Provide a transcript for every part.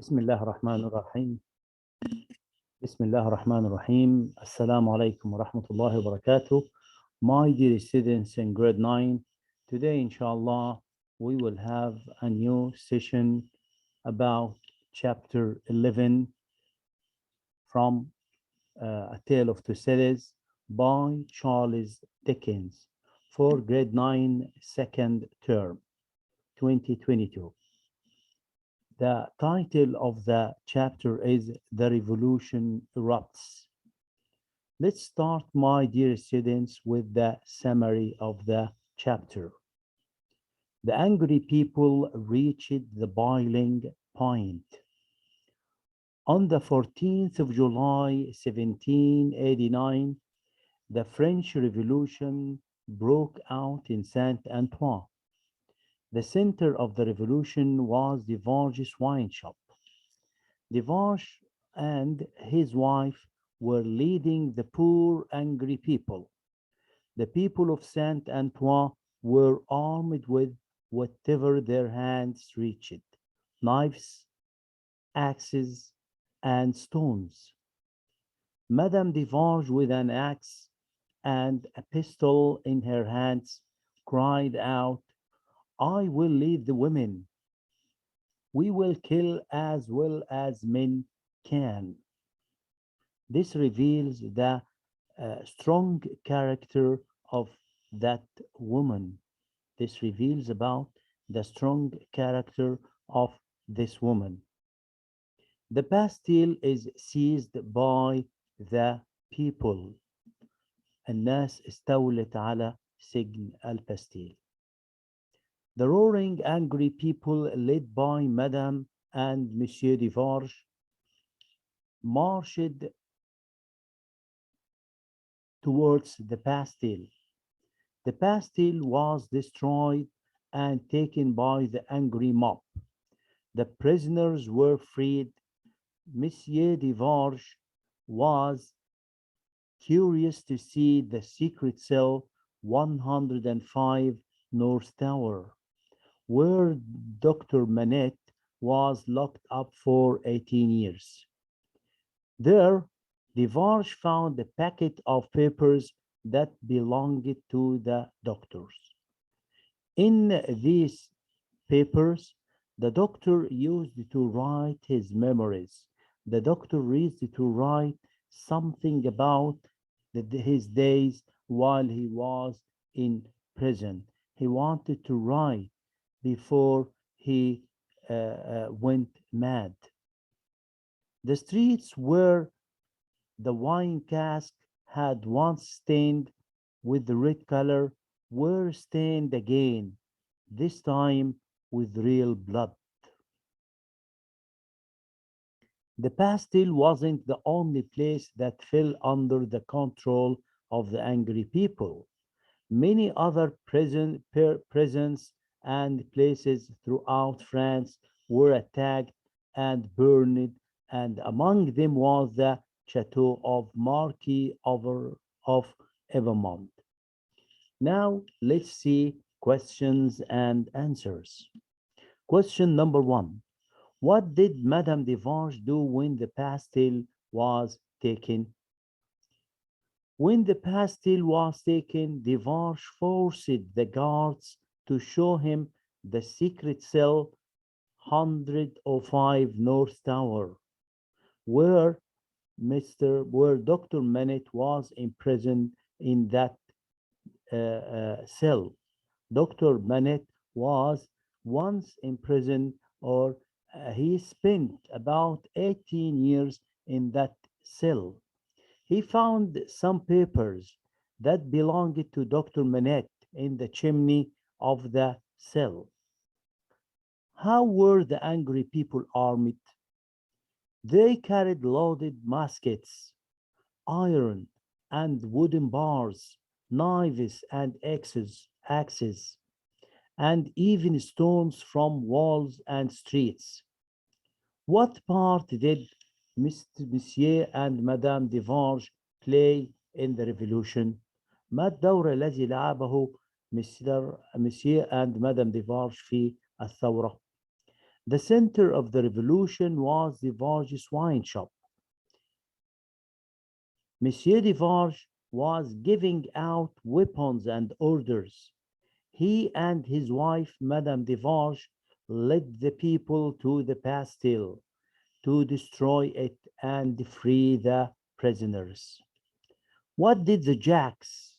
بسم الله الرحمن الرحيم. بسم الله الرحمن الرحيم. السلام عليكم ورحمة الله وبركاته. My dear students in grade 9, today inshallah we will have a new session about chapter 11 from A Tale of Two Cities by Charles Dickens for grade 9 second term 2022. The title of the chapter is The Revolution Erupts. Let's start, my dear students, with the summary of the chapter. The angry people reached the boiling point. On the 14th of July, 1789, the French Revolution broke out in Saint Antoine. The center of the revolution was Devarge's wine shop. Devarge and his wife were leading the poor, angry people. The people of Saint Antoine were armed with whatever their hands reached, knives, axes, and stones. Madame Devarge, with an axe and a pistol in her hands, cried out, "I will lead the women. We will kill as well as men can." This reveals the strong character of that woman. This reveals about the strong character of this woman. The Bastille is seized by the people. الناس استولت على سجن الباستيل. The roaring, angry people, led by Madame and Monsieur Devarge, marched towards the Bastille. The Bastille was destroyed and taken by the angry mob. The prisoners were freed. Monsieur Devarge was curious to see the secret cell 105 North Tower, where Dr. Manette was locked up for 18 years. There, Devarge found a packet of papers that belonged to the doctors. In these papers, the doctor used to write his memories. The doctor used to write something about his days while he was in prison. He wanted to write before he went mad. The streets where the wine cask had once stained with the red color were stained again, this time with real blood. The Bastille wasn't the only place that fell under the control of the angry people. Many other prisons and places throughout France were attacked and burned, and among them was the chateau of Marquis of Evermont. Now let's see questions and answers. Question number 1. What did Madame Devarge do when the Bastille was taken? When the Bastille was taken, Devarge forced the guards to show him the secret cell 105 North Tower, where Dr. Manette was imprisoned in that cell. Dr. Manette was once imprisoned, or he spent about 18 years in that cell. He found some papers that belonged to Dr. Manette in the chimney of the cell. How were the angry people armed? They carried loaded muskets, iron and wooden bars, knives and axes, and even stones from walls and streets. What part did Monsieur and Madame Devarge play in the revolution? ما الدور الذي لعبه Monsieur and Madame Devarge في الثورة؟ The center of the revolution was Devarge's wine shop. Monsieur Devarge was giving out weapons and orders. He and his wife, Madame Devarge, led the people to the Bastille to destroy it and free the prisoners. What did the Jacks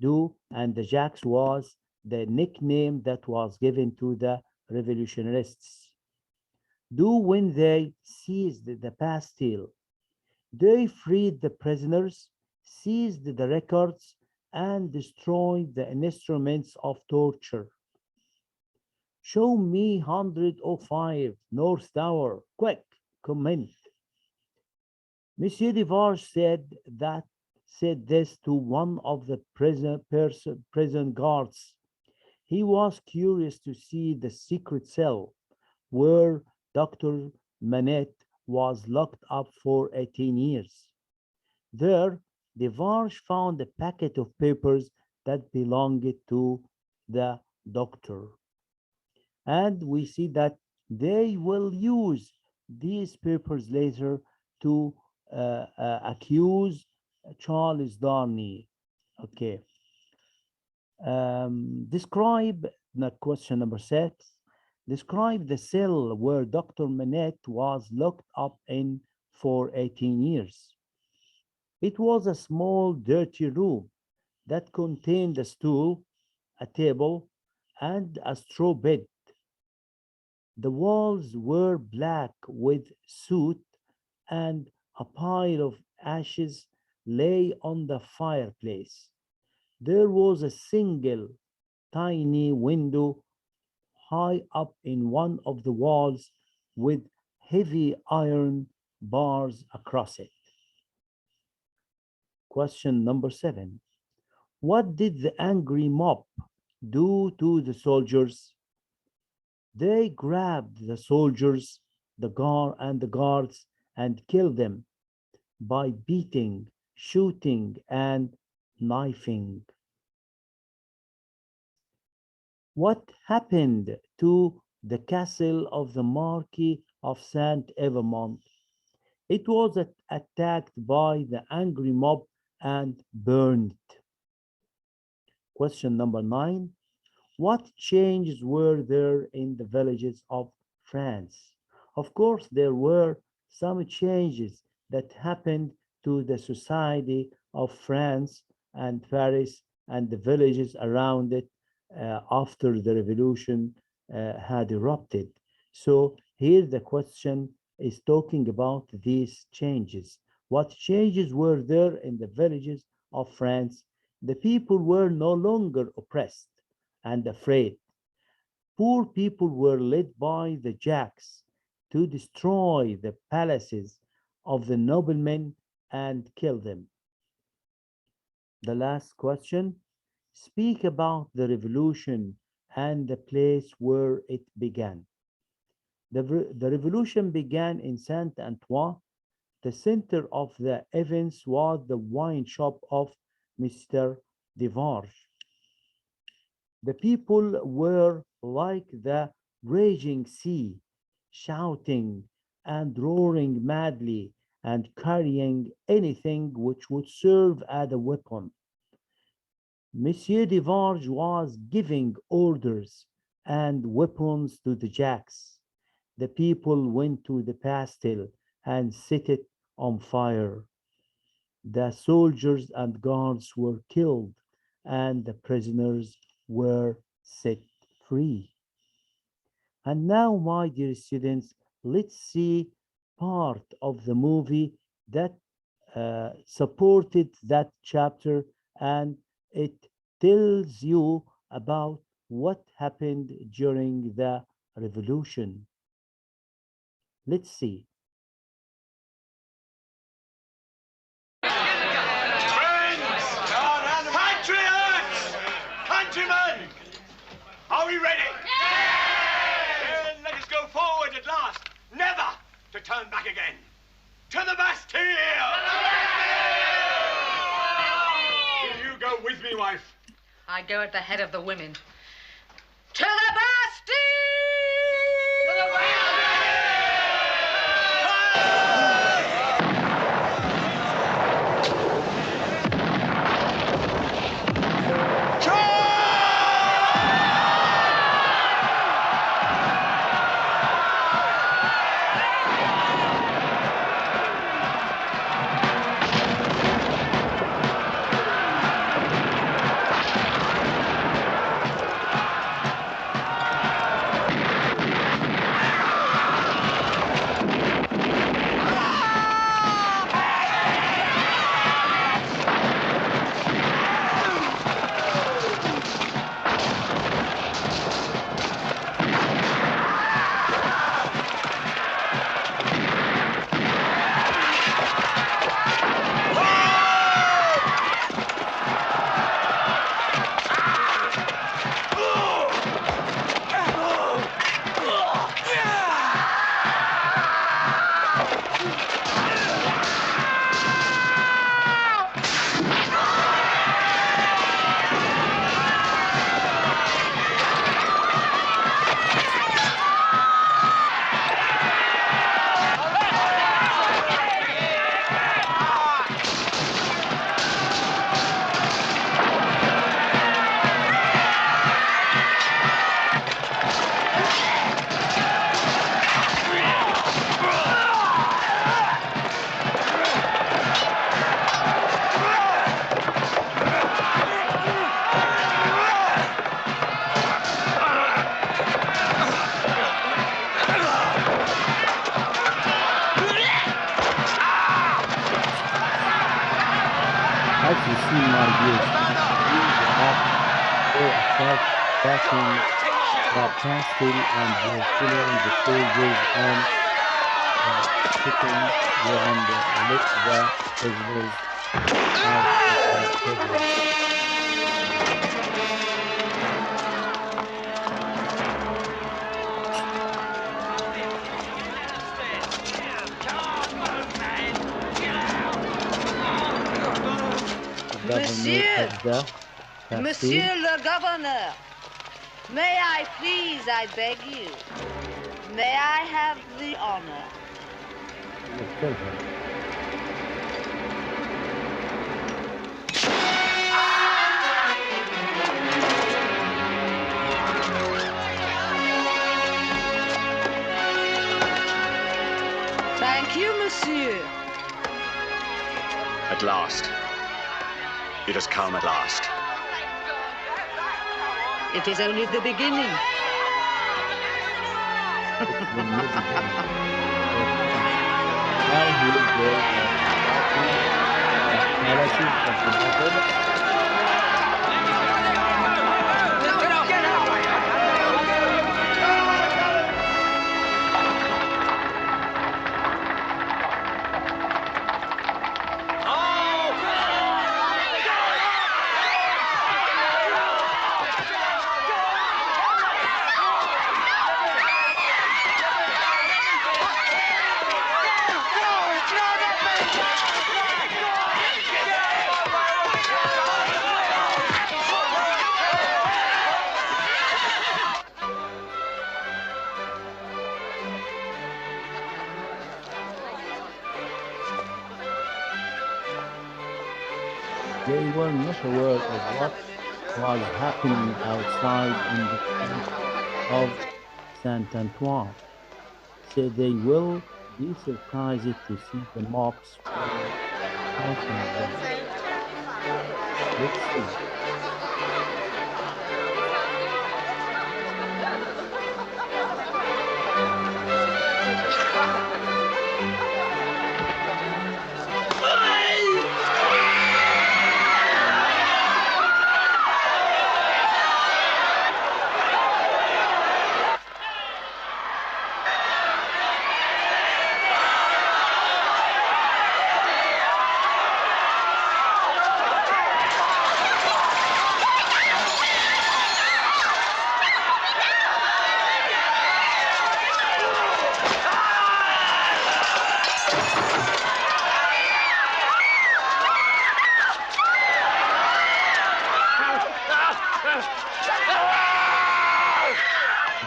do? And the Jacks was the nickname that was given to the revolutionists. Do when they seized the Bastille? They freed the prisoners, seized the records, and destroyed the instruments of torture. Show me 105 North Tower, quick, comment. Monsieur Devarge said this to one of the prison guards. He was curious to see the secret cell where Dr. Manette was locked up for 18 years. There, Devarge found a packet of papers that belonged to the doctor. And we see that they will use these papers later to accuse Charles Darnley. Okay. Describe question number 6. Describe the cell where Dr. Manette was locked up in for 18 years. It was a small, dirty room that contained a stool, a table, and a straw bed. The walls were black with soot, and a pile of ashes lay on the fireplace. There was a single tiny window high up in one of the walls with heavy iron bars across it. Question number 7. What did the angry mob do to the soldiers? They grabbed the soldiers, the guards, and killed them by beating, shooting, and knifing. What happened to the castle of the Marquis of Saint Evremont? It was attacked by the angry mob and burned. Question number 9. What changes were there in the villages of France? Of course, there were some changes that happened to the society of France and Paris and the villages around it after the revolution had erupted. So here the question is talking about these changes. What changes were there in the villages of France? The people were no longer oppressed and afraid. Poor people were led by the Jacks to destroy the palaces of the noblemen and kill them. The last question. Speak about the revolution and the place where it began. The revolution began in Saint Antoine. The center of the events was the wine shop of Mr. Devarge. The people were like the raging sea, shouting and roaring madly and carrying anything which would serve as a weapon. Monsieur Devarge was giving orders and weapons to the Jacks. The people went to the Bastille and set it on fire. The soldiers and guards were killed, and the prisoners were set free. And now, my dear students, let's see part of the movie that supported that chapter, and it tells you about what happened during the revolution. Let's see. Countrymen, are we ready? Then let us go forward at last, never to turn back again. To the Bastille! Will you go with me, wife? I go at the head of the women. To the Bastille! As you see, my dear students, they attack backing the pastel and they're killing the soldiers and shooting and let the prisoners out of the prison. Monsieur le Governor, may I please, I beg you, may I have the honor? Thank you, monsieur. At last. It has come at last. It is only the beginning. They were not aware of what was happening outside in the camp of Saint Antoine. So they will be surprised to see the mobs fighting them. Let's see.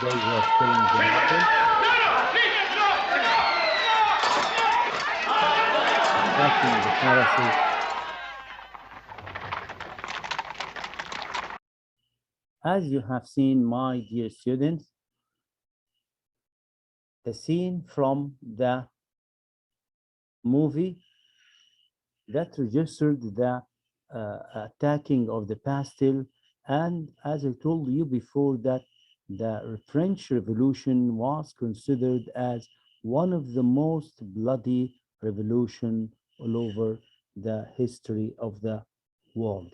They were killing the mountain. Attacking the parachute. As you have seen, my dear students, the scene from the movie that registered the attacking of the Bastille, and as I told you before, that the French Revolution was considered as one of the most bloody revolution all over the history of the world.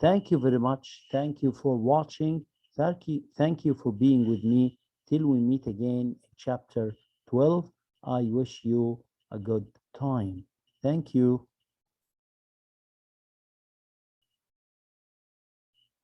Thank you very much. Thank you for watching. Thank you for being with me. Till we meet again, chapter 12. I wish you a good time. Thank you.